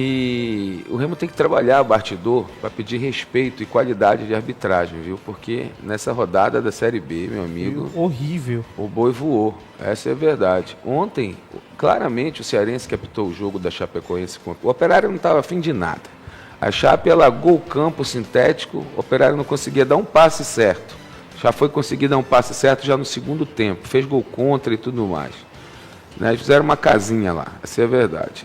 E o Remo tem que trabalhar o bastidor para pedir respeito e qualidade de arbitragem, viu? Porque nessa rodada da Série B, meu amigo... Horrível. O boi voou, essa é a verdade. Ontem, claramente, o cearense que apitou o jogo da Chapecoense, o Operário não estava afim de nada. A Chape alagou o campo sintético, o Operário não conseguia dar um passe certo. Já foi conseguir dar um passe certo já no segundo tempo, fez gol contra e tudo mais. Né? Fizeram uma casinha lá, essa é a verdade.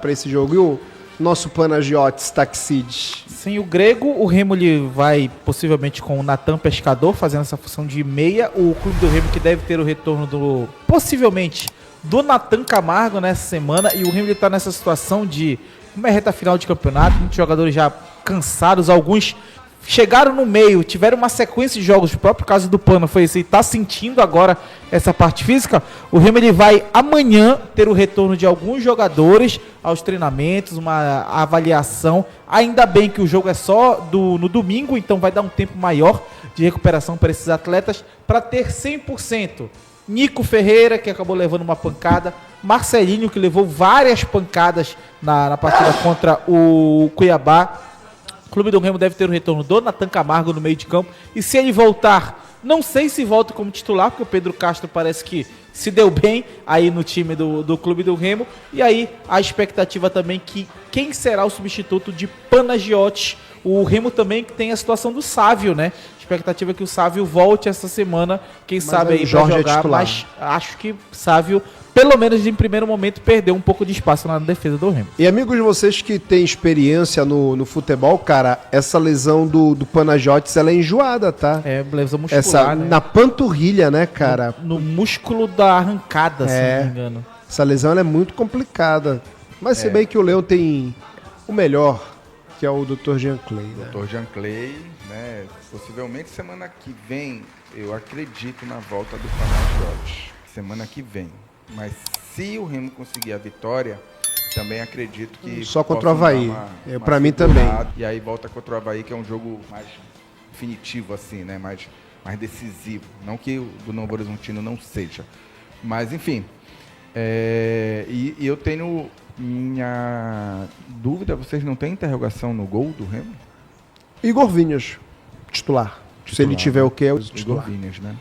Para esse jogo, e o nosso Panagiotis Taxides? Sem o Grego, o Remo ele vai possivelmente com o Natan Pescador fazendo essa função de meia. O clube do Remo que deve ter o retorno possivelmente do Natan Camargo nessa semana. E o Remo está nessa situação de, como é reta final de campeonato, muitos jogadores já cansados, alguns chegaram no meio, tiveram uma sequência de jogos, o próprio caso do Pano foi esse, está sentindo agora essa parte física. O Remo ele vai amanhã ter o retorno de alguns jogadores aos treinamentos, uma avaliação. Ainda bem que o jogo é só no domingo, então vai dar um tempo maior de recuperação para esses atletas, para ter 100%. Nico Ferreira, que acabou levando uma pancada, Marcelinho, que levou várias pancadas na partida contra o Cuiabá. O clube do Remo deve ter o retorno do Natan Camargo no meio de campo. E se ele voltar, não sei se volta como titular, porque o Pedro Castro parece que se deu bem aí no time do clube do Remo. E aí a expectativa também que quem será o substituto de Panagiotis. O Remo também tem a situação do Sávio, né? A expectativa é que o Sávio volte essa semana, quem sabe aí pra jogar, mas acho que Sávio, pelo menos em primeiro momento, perdeu um pouco de espaço na defesa do Remo. E amigos de vocês que têm experiência no futebol, cara, essa lesão do Panagiotis, ela é enjoada, tá? É, lesão muscular, né? Na panturrilha, né, cara? No músculo da arrancada, se não me engano. Essa lesão ela é muito complicada. Mas se bem que o Leão tem o melhor, que é o Dr. Jean Clay, né? Dr. Jean Clay, né? Possivelmente semana que vem, eu acredito na volta do Panagiotis. Semana que vem. Mas se o Remo conseguir a vitória, também acredito que... Só contra o Avaí. Pra mim também. E aí volta contra o Avaí, que é um jogo mais definitivo, assim, né? Mais decisivo. Não que o do Novo Horizontino não seja. Mas, enfim. E eu tenho minha dúvida. Vocês não têm interrogação no gol do Remo? Igor Vinhas, titular. Se ele tiver o que é o titular. Igor Vinhas, né?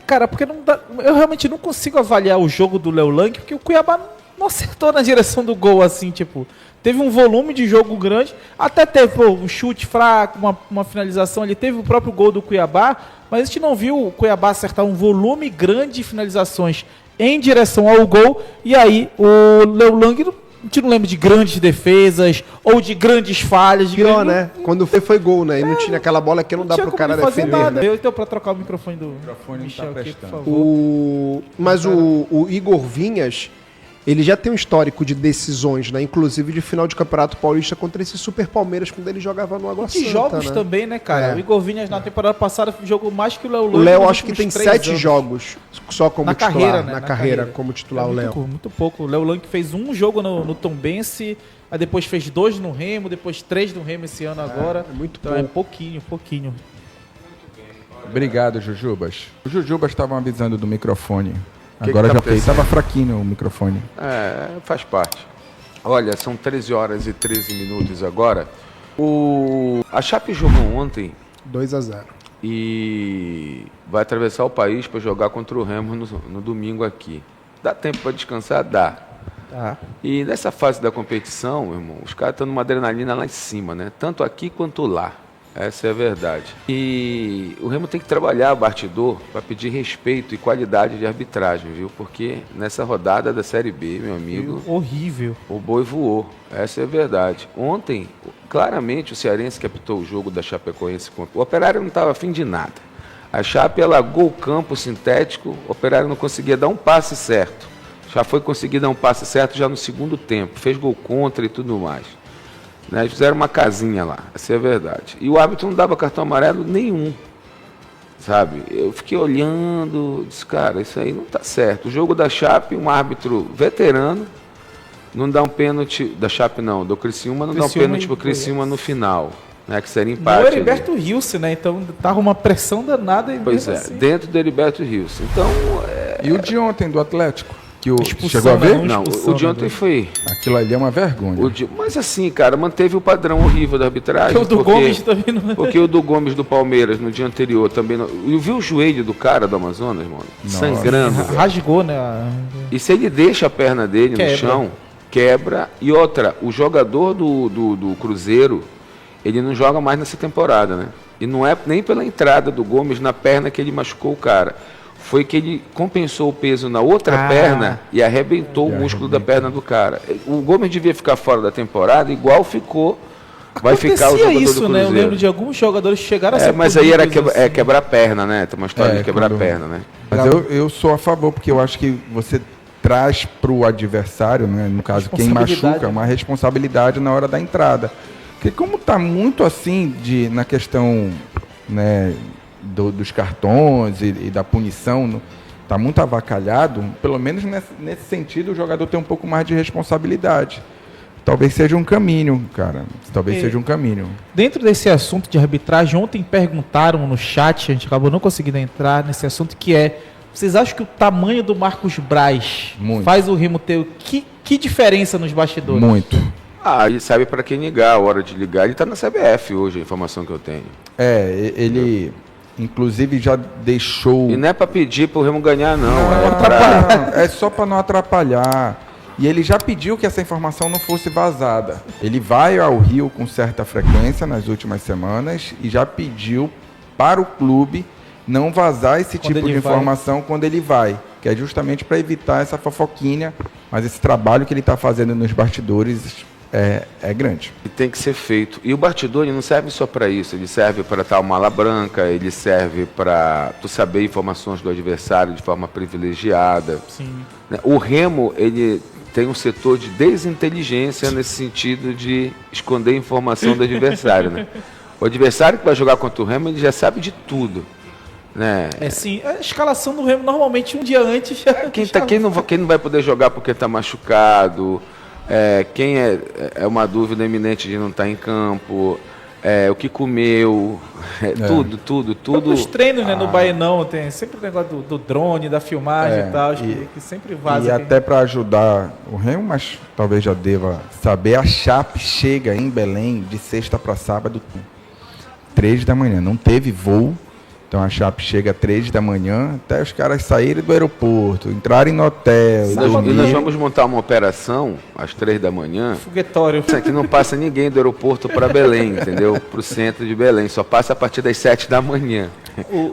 Cara, porque não dá, eu realmente não consigo avaliar o jogo do Léo Lang, porque o Cuiabá não acertou na direção do gol, assim, tipo, teve um volume de jogo grande, até teve um chute fraco, uma finalização ali, teve o próprio gol do Cuiabá, mas a gente não viu o Cuiabá acertar um volume grande de finalizações em direção ao gol, e aí o Léo Lang, a gente não lembra de grandes defesas ou de grandes falhas. Pior, né? Quando foi gol, né? E não tinha aquela bola que não dá pro cara defender. Nada. Né? Eu estou para trocar o microfone do Michel aqui, por favor. Mas o Igor Vinhas, ele já tem um histórico de decisões, né? Inclusive de final de Campeonato Paulista contra esse Super Palmeiras, quando ele jogava no Água Santa. De jogos, né? Também, né, cara? O Igor Vinhas na temporada passada jogou mais que o Léo Lang. O Léo acho que tem 7 jogos só como na titular. Carreira, né? Na carreira, como titular, o Léo. Muito pouco. O Léo Lang fez um jogo no Tombense, aí depois fez 2 no Remo, depois 3 no Remo esse ano agora. É muito então pouco. Pouquinho. Obrigado, Jujubas. O Jujubas estavam avisando do microfone. Agora já fez. Estava fraquinho o microfone. Faz parte. Olha, são 13 horas e 13 minutos agora. A Chape jogou ontem 2-0. E vai atravessar o país para jogar contra o Remo no domingo aqui. Dá tempo para descansar? Dá. Tá. E nessa fase da competição, meu irmão, os caras estão numa adrenalina lá em cima, né? Tanto aqui quanto lá. Essa é a verdade. E o Remo tem que trabalhar o bastidor para pedir respeito e qualidade de arbitragem, viu? Porque nessa rodada da Série B, meu amigo... Horrível. O boi voou. Essa é a verdade. Ontem, claramente, o cearense que apitou o jogo da Chapecoense contra... O Operário não estava afim de nada. A Chape alagou o campo sintético, o Operário não conseguia dar um passe certo. Já foi conseguir dar um passe certo já no segundo tempo. Fez gol contra e tudo mais. Né? Fizeram uma casinha lá, essa é a verdade. E o árbitro não dava cartão amarelo nenhum, sabe? Eu fiquei olhando, disse, cara, isso aí não tá certo. O jogo da Chape, um árbitro veterano, não dá um pênalti, da Chape não, do Criciúma, não dá um pênalti pro Criciúma no final. né, que seria No empate. ali. Heriberto Rilse, né? Então tava uma pressão danada. E Pois mesmo é, assim, dentro do Heriberto Rios. Então, E o de ontem do Atlético? Que o, Expulsão, chegou a né? ver? Não, não, expulsão, o de ontem né? foi... Aquilo ali é uma vergonha. Mas assim, cara, manteve o padrão horrível da arbitragem. Porque o do Gomes também não... Porque o do Gomes do Palmeiras no dia anterior também não... Eu vi o joelho do cara do Amazonas, mano, Nossa. sangrando. velho. Rasgou, né? E se ele deixa a perna dele Quebra. no chão, quebra. E outra, o jogador do Cruzeiro, ele não joga mais nessa temporada, né? E não é nem pela entrada do Gomes na perna que ele machucou o cara. Foi que ele compensou o peso na outra perna e arrebentou o músculo da perna do cara. O Gomes devia ficar fora da temporada, igual ficou. Vai ficar o jogador isso, do né? Eu Cruzeiro. lembro de alguns jogadores que chegaram a ser Mas aí era punidos, assim. quebrar a perna, né? Tem uma história É, de quebrar a quando- perna, né? Mas eu sou a favor, porque eu acho que você traz para o adversário, né, no caso quem Responsabilidade. machuca, uma responsabilidade na hora da entrada. Porque como está muito assim na questão, né, dos cartões e da punição, está muito avacalhado, pelo menos nesse sentido o jogador tem um pouco mais de responsabilidade. Talvez seja um caminho, cara. Talvez seja um caminho. Dentro desse assunto de arbitragem, ontem perguntaram no chat, a gente acabou não conseguindo entrar nesse assunto, que é, vocês acham que o tamanho do Marcos Braz Muito. faz o Remo ter que diferença nos bastidores? Muito. Ele sabe para quem ligar, a hora de ligar. Ele está na CBF hoje, a informação que eu tenho. Ele inclusive já deixou... E não é para pedir para o Remo ganhar, não. É só para não atrapalhar. E ele já pediu que essa informação não fosse vazada. Ele vai ao Rio com certa frequência nas últimas semanas e já pediu para o clube não vazar esse Quando tipo ele de vai. informação quando ele vai, que é justamente para evitar essa fofoquinha, mas esse trabalho que ele está fazendo nos bastidores é grande. E tem que ser feito. E o bastidor ele não serve só para isso. Ele serve para estar mala branca, ele serve para tu saber informações do adversário de forma privilegiada. Sim. O Remo, ele tem um setor de desinteligência nesse sentido de esconder informação do adversário, né? O adversário que vai jogar contra o Remo, ele já sabe de tudo, né? Sim, a escalação do Remo normalmente um dia antes já... Quem não vai poder jogar porque está machucado, quem é uma dúvida iminente de não estar em campo, o que comeu, tudo. Nos treinos, né, no Baenão, tem sempre o negócio do drone, da filmagem e tal, acho que sempre vaza. E até para ajudar o Remo, mas talvez já deva saber, a Chape chega em Belém de sexta para sábado, 3 da manhã. Não teve voo, então a Chape chega às 3 da manhã, até os caras saírem do aeroporto, entrarem no hotel. E nós vamos montar uma operação às 3 da manhã, Foguetório. que não passa ninguém do aeroporto para Belém, entendeu? Para o centro de Belém, só passa a partir das 7 da manhã.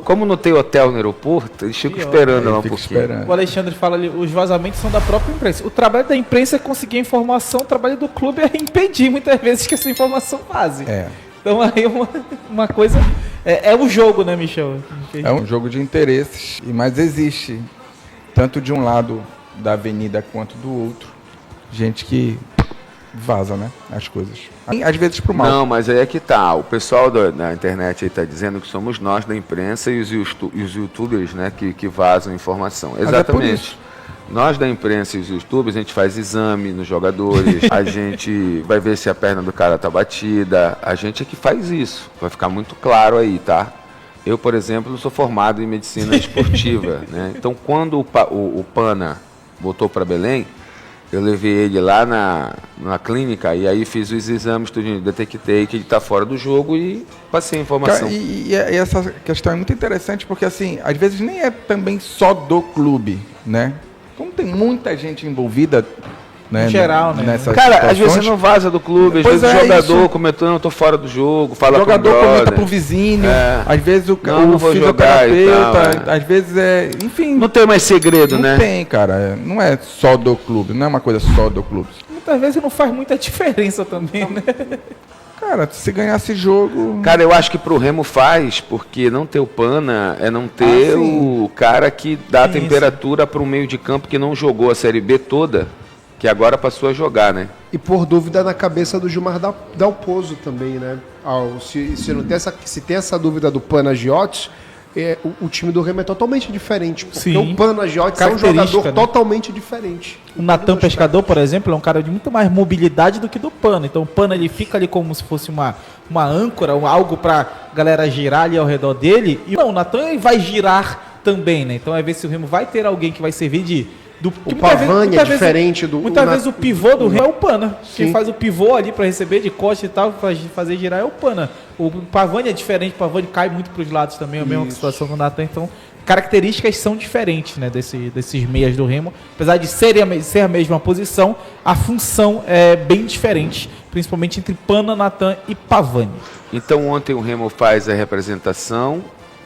Como não tem hotel no aeroporto, eles ficam esperando lá um pouquinho. O Alexandre fala ali, os vazamentos são da própria imprensa. O trabalho da imprensa é conseguir a informação, o trabalho do clube é impedir muitas vezes que essa informação vaze. Então aí uma coisa... É o jogo, né, Michel? É um jogo de interesses, mas existe, tanto de um lado da avenida quanto do outro, gente que vaza, né, as coisas. Às vezes pro mal. Não, mas aí é que tá. O pessoal da internet aí tá dizendo que somos nós da imprensa e os youtubers, né, que vazam informação. Mas é por Exatamente. isso. Nós da imprensa e os youtubers, a gente faz exame nos jogadores, a gente vai ver se a perna do cara tá batida, a gente é que faz isso. Vai ficar muito claro aí, tá? Eu, por exemplo, sou formado em medicina esportiva, né? Então, quando o Pana voltou para Belém, eu levei ele lá na clínica e aí fiz os exames, tudinho, detectei que ele está fora do jogo e passei a informação. E essa questão é muito interessante porque, assim, às vezes nem é também só do clube, né? Como tem muita gente envolvida, né, em geral, né? nessas Cara, situações, às vezes não vaza do clube, às Pois vezes o é, jogador isso. comentando, eu tô fora do jogo, fala o jogador pro comenta brother. pro vizinho, É. às vezes Não vou fisioterapeuta, jogar e tal, às vezes enfim, Não tem mais segredo, não né? tem, cara, não é só do clube, não é uma coisa só do clube. Muitas vezes não faz muita diferença também, né? Cara, se ganhasse jogo... Cara, eu acho que pro Remo faz, porque não ter o Pana é não ter sim. o cara que dá a Sim, temperatura para um meio de campo que não jogou a Série B toda, que agora passou a jogar, né? E por dúvida na cabeça do Gilmar Dalpozo também, né? Se tem essa dúvida do Panagiotis, o time do Remo é totalmente diferente. Porque Sim. o Panagiotis é um Característica, jogador né? totalmente diferente. O Natan Pescador, por exemplo, é um cara de muito mais mobilidade do que do Pana. Então o Pana ele fica ali como se fosse uma uma âncora, algo pra galera girar ali ao redor dele. E não, o Natan vai girar também, né? Então é ver se o Remo vai ter alguém que vai servir o Pavani é diferente do... Muitas vezes o pivô do Remo é o Pana. Sim. Quem faz o pivô ali pra receber de costa e tal, pra fazer girar é o Pana. O Pavani é diferente, o Pavani cai muito pros lados também, é a mesma situação do Natan. Então, características são diferentes, né, desses meias do Remo. Apesar de ser a mesma posição, a função é bem diferente, principalmente entre Pana, Natan e Pavani. Então ontem o Remo faz a representação,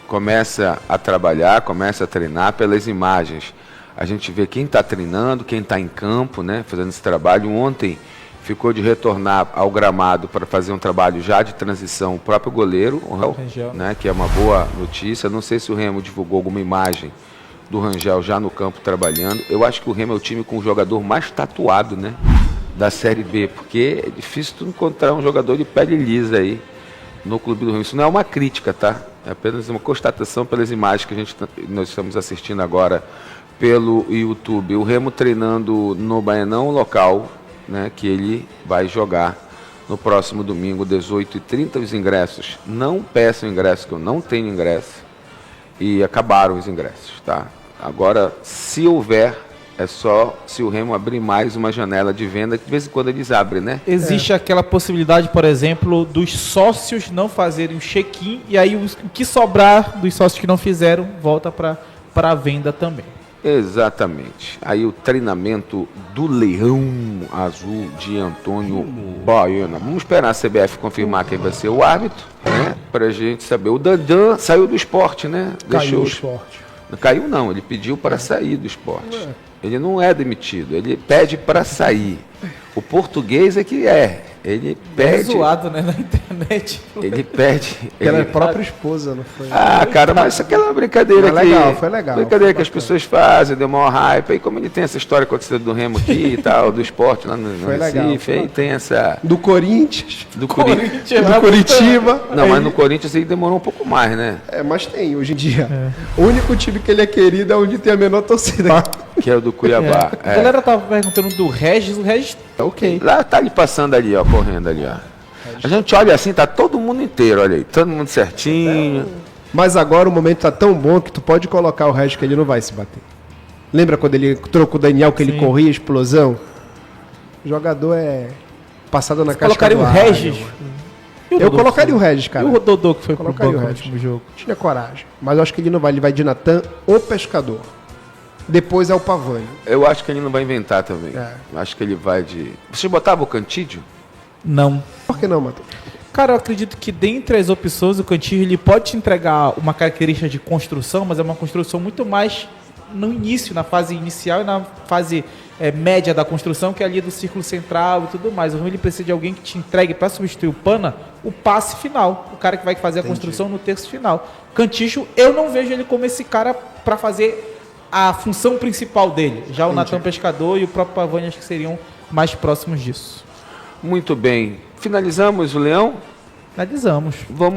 começa a trabalhar, começa a treinar pelas imagens. A gente vê quem está treinando, quem está em campo, né, fazendo esse trabalho. Ontem ficou de retornar ao gramado para fazer um trabalho já de transição o próprio goleiro, o Rangel, né, que é uma boa notícia. Não sei se o Remo divulgou alguma imagem do Rangel já no campo trabalhando. Eu acho que o Remo é o time com o jogador mais tatuado, né, da Série B, porque é difícil tu encontrar um jogador de pele lisa aí no Clube do Remo. Isso não é uma crítica, tá? É apenas uma constatação pelas imagens que nós estamos assistindo agora pelo YouTube. O Remo treinando no Baianão, local, né, que ele vai jogar no próximo domingo, 18h30. Os ingressos, não peçam ingresso, que eu não tenho ingresso, e acabaram os ingressos, tá? Agora, se houver, é só se o Remo abrir mais uma janela de venda, que de vez em quando eles abrem, né? Existe aquela possibilidade, por exemplo, dos sócios não fazerem o check-in, e aí o que sobrar dos sócios que não fizeram, volta para a venda também. Exatamente. Aí o treinamento do Leão Azul de Antônio Baiana. Vamos esperar a CBF confirmar quem vai ser o árbitro, né? Pra gente saber. O Dandan saiu do esporte, né? Caiu do esporte. Não caiu não, ele pediu para sair do esporte. Ele não é demitido, ele pede para sair. O português é que é. Ele pede. É zoado, né, na internet. Ele pede. Ela é a própria esposa, não foi? Ah, cara, mas isso aqui é uma brincadeira Foi que. legal, foi legal. Brincadeira Foi que as bacana. pessoas fazem, deu maior hype. Aí como ele tem essa história acontecendo do Remo aqui e tal, do esporte lá no Foi legal, Recife, foi aí tem essa. Do Corinthians, Do Corinthians. do Curitiba. Não, mas no Corinthians aí demorou um pouco mais, né? É, mas tem, hoje em dia. O único time que ele é querido é onde tem a menor torcida. Que é o do Cuiabá. A galera tava perguntando do Regis, o Regis É ok. Lá tá ele passando ali, ó, correndo ali, ó. A gente olha assim, tá todo mundo inteiro, olha aí, todo mundo certinho. Mas agora o momento tá tão bom que tu pode colocar o resto que ele não vai se bater. Lembra quando ele trocou o Daniel, que ele corria, explosão? O jogador é passado na caixa. colocaria o Regis. E o Eu Dodô, colocaria o Regis, cara. E o Dodô que foi pro Colocaria banco o no Regis. último jogo. Tinha coragem. Mas eu acho que ele não vai. Ele vai de Natan ou Pescador. Depois é o Pavani. Eu acho que ele não vai inventar também. É. Eu acho que ele vai de. Você botava o Cantídio? Não. Por que não, Matheus? Cara, eu acredito que dentre as opções, o Cantillo ele pode te entregar uma característica de construção, mas é uma construção muito mais no início, na fase inicial e na fase média da construção, que é ali do círculo central e tudo mais. O Remo ele precisa de alguém que te entregue para substituir o Pana o passe final, o cara que vai fazer a construção no terço final. Cantillo, eu não vejo ele como esse cara para fazer a função principal dele. Já o Natan Pescador e o próprio Pavani acho que seriam mais próximos disso. Muito bem. Finalizamos o Leão? Finalizamos. Vamos.